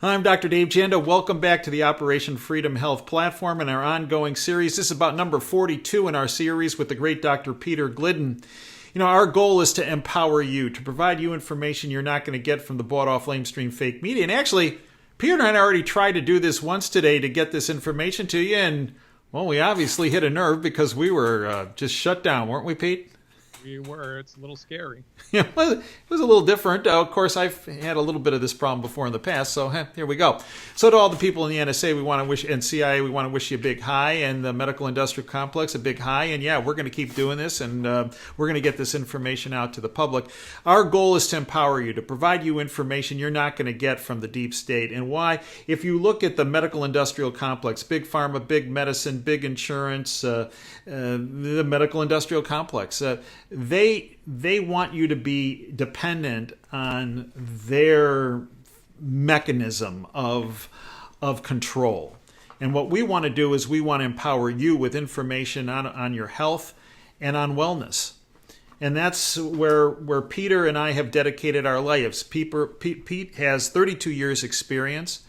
I'm Dr. Dave Janda. Welcome back to the Operation Freedom Health platform and our ongoing series. This is about number 42 in our series with the great Dr. Peter Glidden. You know, our goal is to empower you, to provide you information you're not going to get from the bought-off lamestream fake media. And actually, Peter and I already tried to do this once today to get this information to you, and, well, we obviously hit a nerve because we were just shut down, weren't we, Pete? We were. It's a little scary. Yeah, well, it was a little different. Of course, I've had a little bit of this problem before in the past, so here we go. So to all the people in the NSA, we want to wish, and CIA, we want to wish you a big hi, and the medical industrial complex a big hi. And yeah, we're going to keep doing this, and we're going to get this information out to the public. Our goal is to empower you, to provide you information you're not going to get from the deep state. And why? If you look at the medical industrial complex, big pharma, big medicine, big insurance, the medical industrial complex, they want you to be dependent on their mechanism of control. And what we want to do is we want to empower you with information on your health and on wellness. And that's where Peter and I have dedicated our lives. Pete has 32 years experience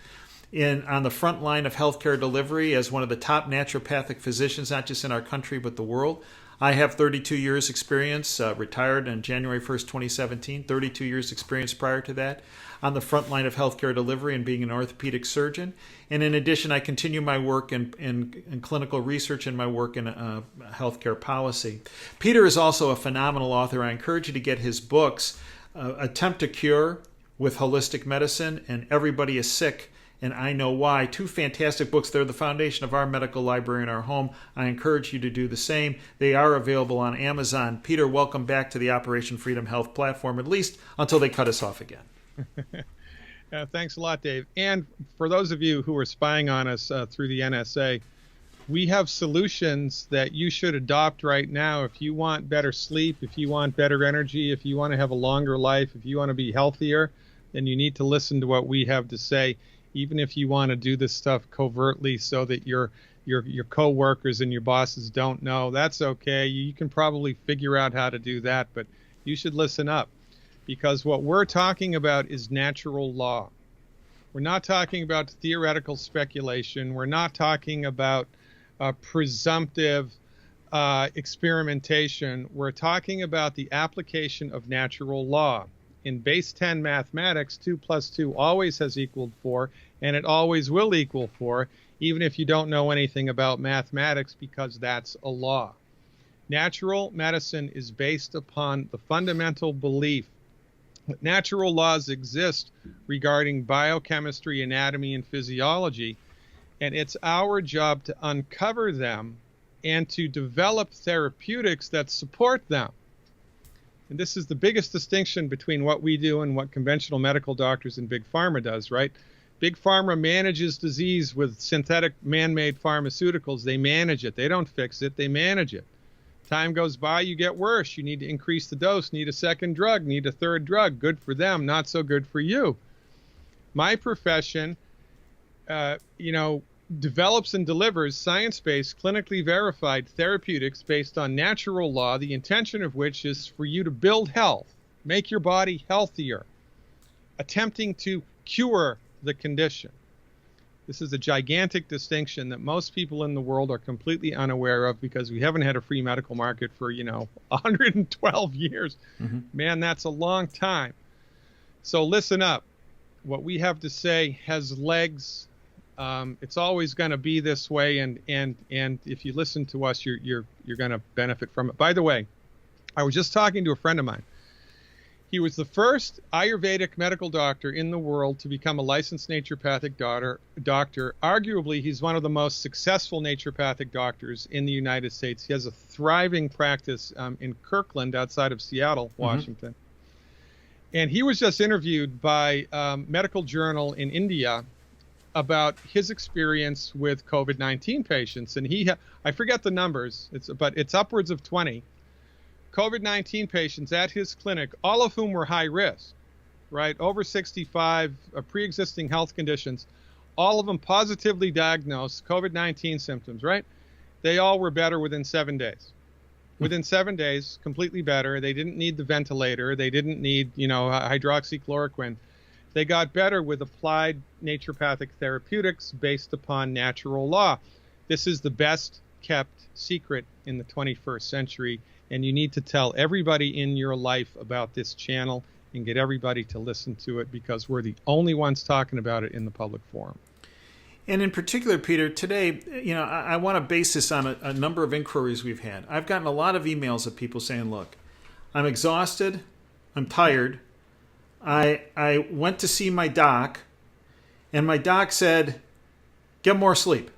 on the front line of healthcare delivery as one of the top naturopathic physicians, not just in our country, but the world. I have 32 years experience, retired on January 1st, 2017, 32 years experience prior to that on the front line of healthcare delivery and being an orthopedic surgeon. And in addition, I continue my work in clinical research and my work in healthcare policy. Peter is also a phenomenal author. I encourage you to get his books, Attempt to Cure with Holistic Medicine and Everybody is Sick, and I Know Why. Two fantastic books. They're the foundation of our medical library in our home. I encourage you to do the same. They are available on Amazon. Peter, welcome back to the Operation Freedom Health platform, at least until they cut us off again. Thanks a lot, Dave. And for those of you who are spying on us through the NSA, we have solutions that you should adopt right now. If you want better sleep, if you want better energy, if you want to have a longer life, if you want to be healthier, then you need to listen to what we have to say. Even if you want to do this stuff covertly so that your coworkers and your bosses don't know, that's okay. You can probably figure out how to do that, but you should listen up, because what we're talking about is natural law. We're not talking about theoretical speculation. We're not talking about presumptive experimentation. We're talking about the application of natural law. In base 10 mathematics, 2 plus 2 always has equaled 4, and it always will equal 4, even if you don't know anything about mathematics, because that's a law. Natural medicine is based upon the fundamental belief that natural laws exist regarding biochemistry, anatomy, and physiology, and it's our job to uncover them and to develop therapeutics that support them. And this is the biggest distinction between what we do and what conventional medical doctors and Big Pharma does, right? Big Pharma manages disease with synthetic man-made pharmaceuticals. They manage it. They don't fix it. They manage it. Time goes by, you get worse. You need to increase the dose, need a second drug, need a third drug. Good for them, not so good for you. My profession, develops and delivers science-based, clinically verified therapeutics based on natural law, the intention of which is for you to build health, make your body healthier, attempting to cure the condition. This is a gigantic distinction that most people in the world are completely unaware of, because we haven't had a free medical market for, 112 years. Mm-hmm. Man, that's a long time. So listen up. What we have to say has legs. It's always going to be this way, and if you listen to us, you're going to benefit from it. By the way, I was just talking to a friend of mine. He was the first Ayurvedic medical doctor in the world to become a licensed naturopathic doctor. Arguably, he's one of the most successful naturopathic doctors in the United States. He has a thriving practice in Kirkland, outside of Seattle, Washington. Mm-hmm. And he was just interviewed by Medical Journal in India about his experience with COVID-19 patients. And I forget the numbers, but it's upwards of 20 COVID-19 patients at his clinic, all of whom were high risk, right? Over 65, pre-existing health conditions, all of them positively diagnosed COVID-19 symptoms, right? They all were better within 7 days. Within 7 days, completely better. They didn't need the ventilator. They didn't need, hydroxychloroquine. They got better with applied naturopathic therapeutics based upon natural law. This is the best kept secret in the 21st century, and you need to tell everybody in your life about this channel and get everybody to listen to it, because we're the only ones talking about it in the public forum. And in particular, Peter, today, I want to base this on a number of inquiries we've had. I've gotten a lot of emails of people saying, look, I'm exhausted, I'm tired, I went to see my doc, and my doc said, get more sleep.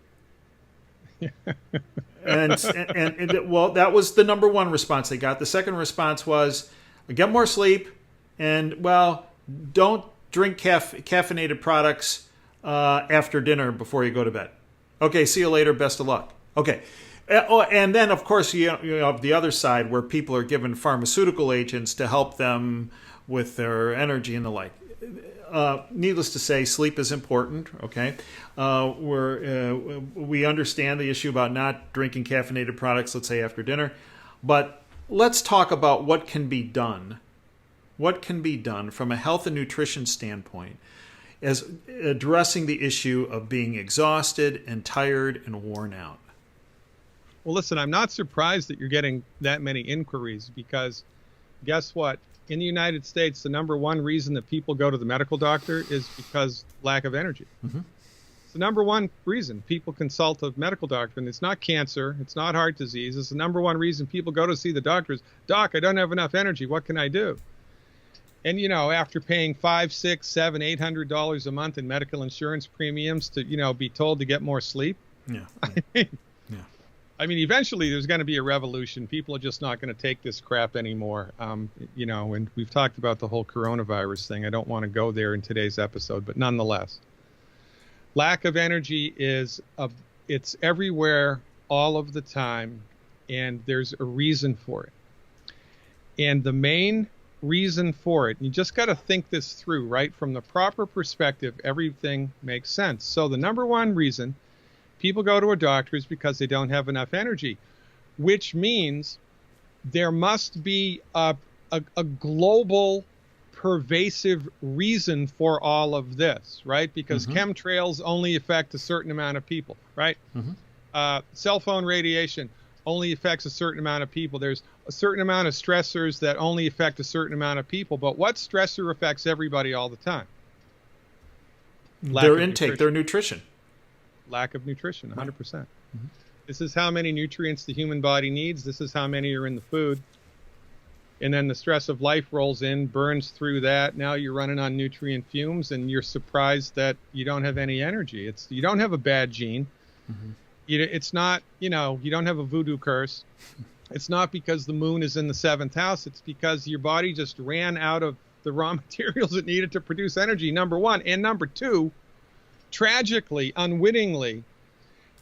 and well, that was the number one response they got. The second response was, get more sleep, and, well, don't drink caffeinated products after dinner before you go to bed. Okay, see you later. Best of luck. Okay. And then, of course, you have the other side where people are given pharmaceutical agents to help them with their energy and the like. Needless to say, sleep is important, okay? We understand the issue about not drinking caffeinated products, let's say, after dinner. But let's talk about what can be done. What can be done from a health and nutrition standpoint as addressing the issue of being exhausted and tired and worn out? Well, listen, I'm not surprised that you're getting that many inquiries, because guess what? In the United States, the number one reason that people go to the medical doctor is because lack of energy. Mm-hmm. It's the number one reason people consult a medical doctor, and it's not cancer, it's not heart disease. It's the number one reason people go to see the doctors. Doc, I don't have enough energy. What can I do? And, after paying $500, $600, $700, $800 a month in medical insurance premiums to, be told to get more sleep. Yeah. I mean, eventually there's going to be a revolution. People are just not going to take this crap anymore. And we've talked about the whole coronavirus thing. I don't want to go there in today's episode, but nonetheless, lack of energy it's everywhere all of the time, and there's a reason for it. And the main reason for it, you just got to think this through, right? From the proper perspective, everything makes sense. So the number one reason people go to a doctor is because they don't have enough energy, which means there must be a global, pervasive reason for all of this, right? Because chemtrails only affect a certain amount of people, right? Cell phone radiation only affects a certain amount of people. There's a certain amount of stressors that only affect a certain amount of people. But what stressor affects everybody all the time? Their intake, their nutrition. Lack of nutrition, 100%. This is how many nutrients the human body needs. This is how many are in the food. And then the stress of life rolls in, burns through that. Now you're running on nutrient fumes, and you're surprised that you don't have any energy. You don't have a bad gene. It's not, you don't have a voodoo curse. It's not because the moon is in the 7th house. It's because your body just ran out of the raw materials it needed to produce energy, number one. And number two, tragically, unwittingly,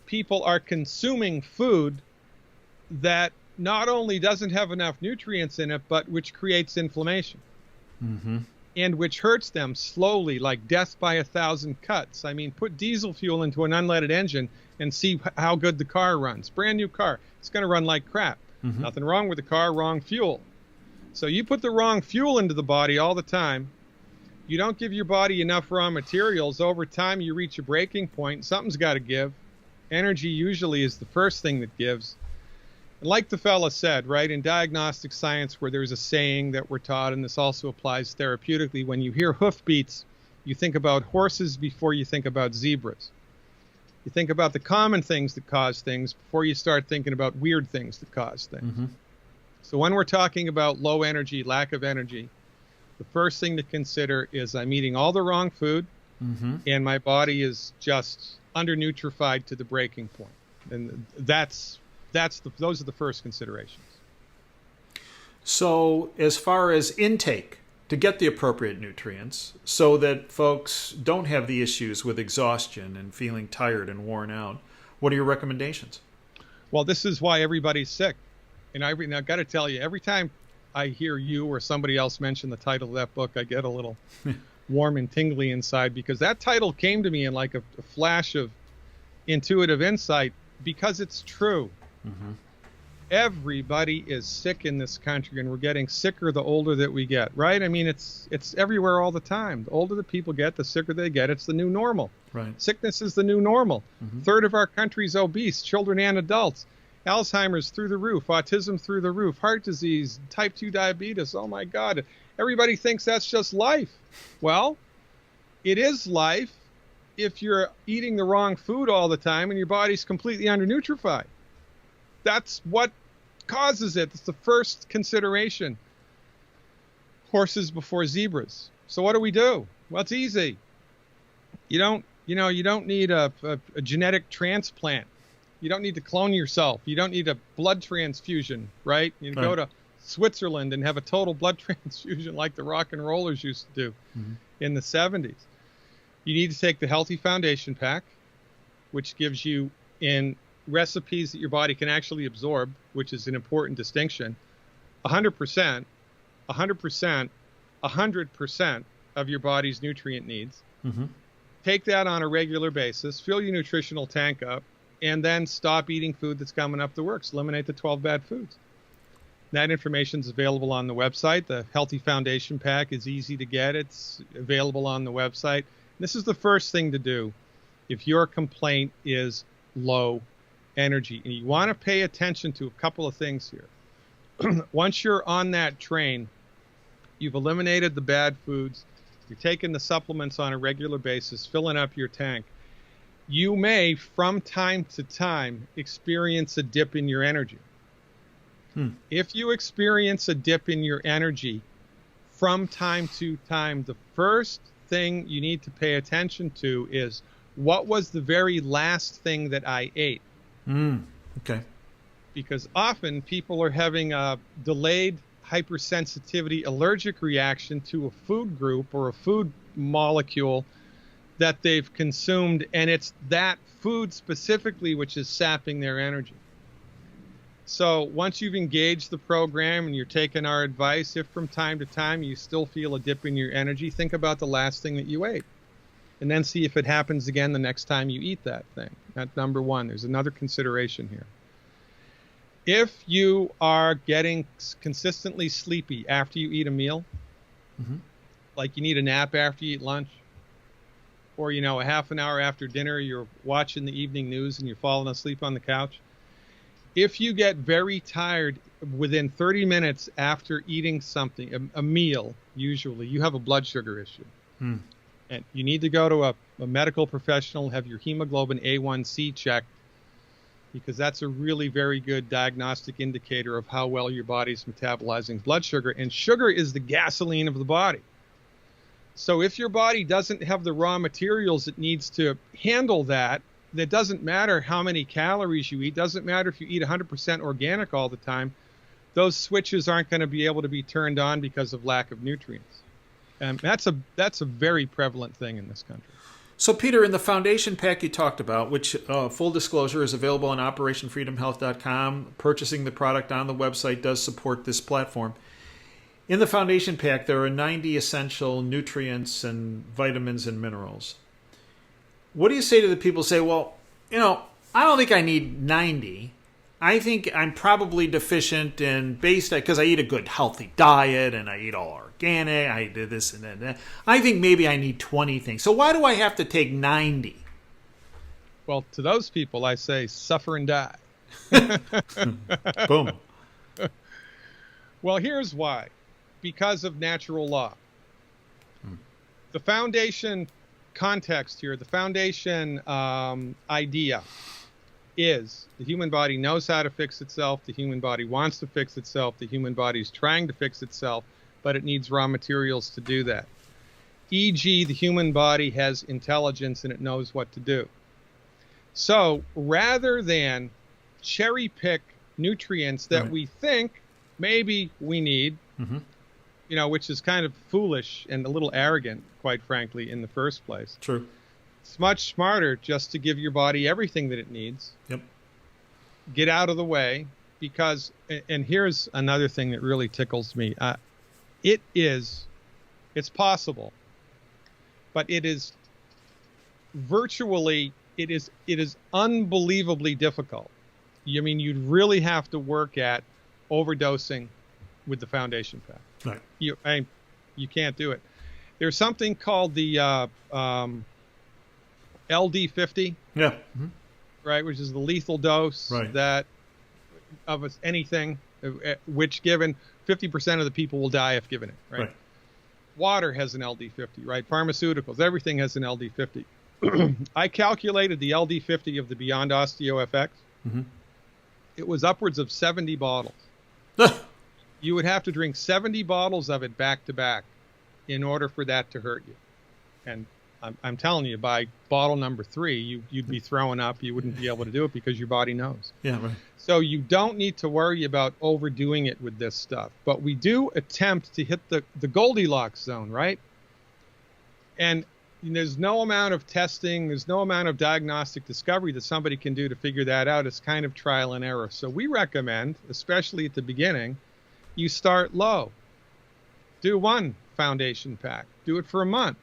people are consuming food that not only doesn't have enough nutrients in it, but which creates inflammation. And which hurts them slowly, like death by 1,000 cuts. I mean, put diesel fuel into an unleaded engine and see how good the car runs. Brand new car. It's going to run like crap. Nothing wrong with the car, wrong fuel. So you put the wrong fuel into the body all the time. You don't give your body enough raw materials. Over time, you reach a breaking point. Something's got to give. Energy usually is the first thing that gives. And like the fella said, right, in diagnostic science, where there's a saying that we're taught, and this also applies therapeutically, when you hear hoofbeats, you think about horses before you think about zebras. You think about the common things that cause things before you start thinking about weird things that cause things. So when we're talking about low energy, lack of energy, the first thing to consider is I'm eating all the wrong food, and my body is just undernutrified to the breaking point. And those are the first considerations. So as far as intake, to get the appropriate nutrients so that folks don't have the issues with exhaustion and feeling tired and worn out, what are your recommendations? Well, this is why everybody's sick. And I've got to tell you, every time I hear you or somebody else mention the title of that book, I get a little warm and tingly inside, because that title came to me in like a flash of intuitive insight, because it's true. Everybody is sick in this country, and we're getting sicker the older that we get, right? I mean, it's everywhere all the time. The older the people get, the sicker they get. It's the new normal. Right. Sickness is the new normal. Third of our country's obese, children and adults. Alzheimer's through the roof, autism through the roof, heart disease, type 2 diabetes. Oh, my God. Everybody thinks that's just life. Well, it is life if you're eating the wrong food all the time and your body's completely undernutrified. That's what causes it. It's the first consideration. Horses before zebras. So what do? Well, it's easy. You don't need a genetic transplant. You don't need to clone yourself. You don't need a blood transfusion, right? You go to Switzerland and have a total blood transfusion like the rock and rollers used to do in the 70s. You need to take the Healthy Foundation Pack, which gives you in recipes that your body can actually absorb, which is an important distinction, 100%, 100% of your body's nutrient needs. Take that on a regular basis, fill your nutritional tank up, and then stop eating food that's coming up the works. Eliminate the 12 bad foods. That information is available on the website. The Healthy Foundation Pack is easy to get. It's available on the website. This is the first thing to do if your complaint is low energy. And you want to pay attention to a couple of things here. Once you're on that train, you've eliminated the bad foods, you're taking the supplements on a regular basis, filling up your tank. You may, from time to time, experience a dip in your energy. If you experience a dip in your energy from time to time, the first thing you need to pay attention to is, what was the very last thing that I ate? Okay. Because often people are having a delayed hypersensitivity allergic reaction to a food group or a food molecule that they've consumed, and it's that food specifically which is sapping their energy. So once you've engaged the program and you're taking our advice, if from time to time you still feel a dip in your energy, think about the last thing that you ate. And then see if it happens again the next time you eat that thing. That's number one. There's another consideration here. If you are getting consistently sleepy after you eat a meal, like you need a nap after you eat lunch, or, a half an hour after dinner, you're watching the evening news and you're falling asleep on the couch. If you get very tired within 30 minutes after eating something, a meal, usually, you have a blood sugar issue. And you need to go to a medical professional, have your hemoglobin A1C checked, because that's a really very good diagnostic indicator of how well your body's metabolizing blood sugar. And sugar is the gasoline of the body. So if your body doesn't have the raw materials it needs to handle that, it doesn't matter how many calories you eat, doesn't matter if you eat 100% organic all the time, those switches aren't going to be able to be turned on because of lack of nutrients. And that's a very prevalent thing in this country. So, Peter, in the foundation pack you talked about, which, full disclosure, is available on OperationFreedomHealth.com, purchasing the product on the website does support this platform. In the foundation pack, there are 90 essential nutrients and vitamins and minerals. What do you say to the people who say, well, I don't think I need 90. I think I'm probably deficient in because I eat a good healthy diet and I eat all organic, I do this and that. I think maybe I need 20 things. So why do I have to take 90? Well, to those people, I say suffer and die. Boom. Well, here's why. Because of natural law. The foundation context here, the foundation idea is the human body knows how to fix itself, the human body wants to fix itself, the human body is trying to fix itself, but it needs raw materials to do that. E.g., the human body has intelligence and it knows what to do. So rather than cherry pick nutrients that we think maybe we need, which is kind of foolish and a little arrogant, quite frankly, in the first place. True. It's much smarter just to give your body everything that it needs. Yep. Get out of the way, because, and here's another thing that really tickles me. It's possible, but it is unbelievably difficult You'd really have to work at overdosing with the foundation pack. Right. You can't do it. There's something called the LD50. Yeah. Mm-hmm. Right, which is the lethal dose that of anything, which given 50% of the people will die if given it. Right. Water has an LD50. Right. Pharmaceuticals, everything has an LD50. I calculated the LD50 of the Beyond Osteo FX. Mm-hmm. It was upwards of 70 bottles. You would have to drink 70 bottles of it back to back in order for that to hurt you. And I'm telling you, by bottle number 3, you'd be throwing up. You wouldn't be able to do it because your body knows. Yeah, right. So you don't need to worry about overdoing it with this stuff. But we do attempt to hit the Goldilocks zone, right? And there's no amount of testing, there's no amount of diagnostic discovery that somebody can do to figure that out. It's kind of trial and error. So we recommend, especially at the beginning, you start low. Do 1 foundation pack. Do it for a month.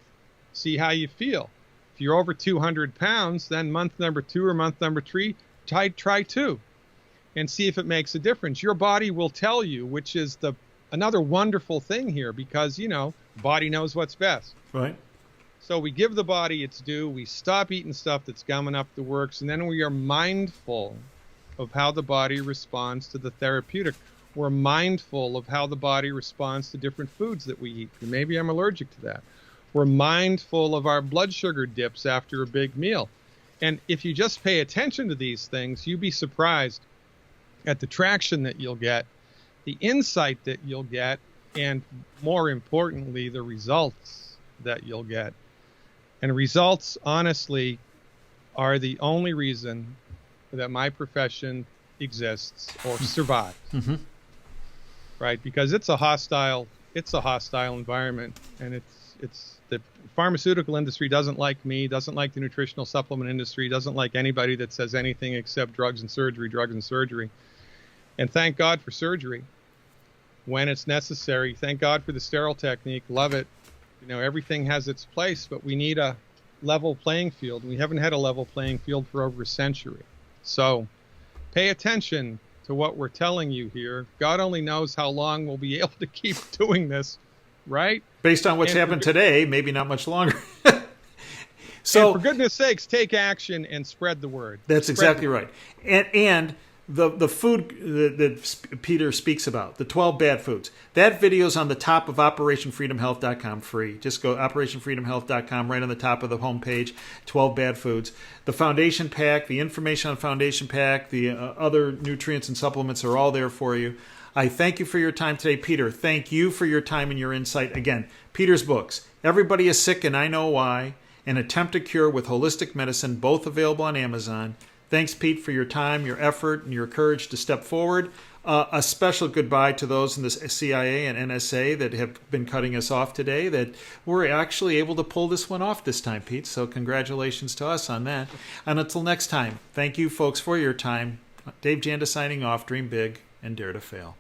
See how you feel. If you're over 200 pounds, then month number 2 or month number 3, try 2 and see if it makes a difference. Your body will tell you, which is another wonderful thing here, because, the body knows what's best. Right. So we give the body its due. We stop eating stuff that's gumming up the works, and then we are mindful of how the body responds to the therapeutic. We're mindful of how the body responds to different foods that we eat. Maybe I'm allergic to that. We're mindful of our blood sugar dips after a big meal. And if you just pay attention to these things, you'd be surprised at the traction that you'll get, the insight that you'll get, and more importantly, the results that you'll get. And results, honestly, are the only reason that my profession exists or survives. Mm-hmm. Right? Because it's a hostile environment, and it's the pharmaceutical industry doesn't like me, doesn't like the nutritional supplement industry, doesn't like anybody that says anything except drugs and surgery. And thank God for surgery when it's necessary. Thank God for the sterile technique. Love it. Everything has its place, but we need a level playing field. We haven't had a level playing field for over a century. So pay attention to what we're telling you here. God only knows how long we'll be able to keep doing this, right? Based on what's happened today, maybe not much longer. So, for goodness sakes, take action and spread the word. That's exactly right. And the food that Peter speaks about, the 12 bad foods, that video's on the top of OperationFreedomHealth.com free. Just go OperationFreedomHealth.com, right on the top of the homepage, 12 bad foods. The foundation pack, the information on foundation pack, the other nutrients and supplements are all there for you. I thank you for your time today, Peter. Thank you for your time and your insight. Again, Peter's books, Everybody is Sick and I Know Why, and Attempt to Cure with Holistic Medicine, both available on Amazon. Thanks, Pete, for your time, your effort, and your courage to step forward. A special goodbye to those in the CIA and NSA that have been cutting us off today, that we're actually able to pull this one off this time, Pete. So congratulations to us on that. And until next time, thank you, folks, for your time. Dave Janda signing off. Dream big and dare to fail.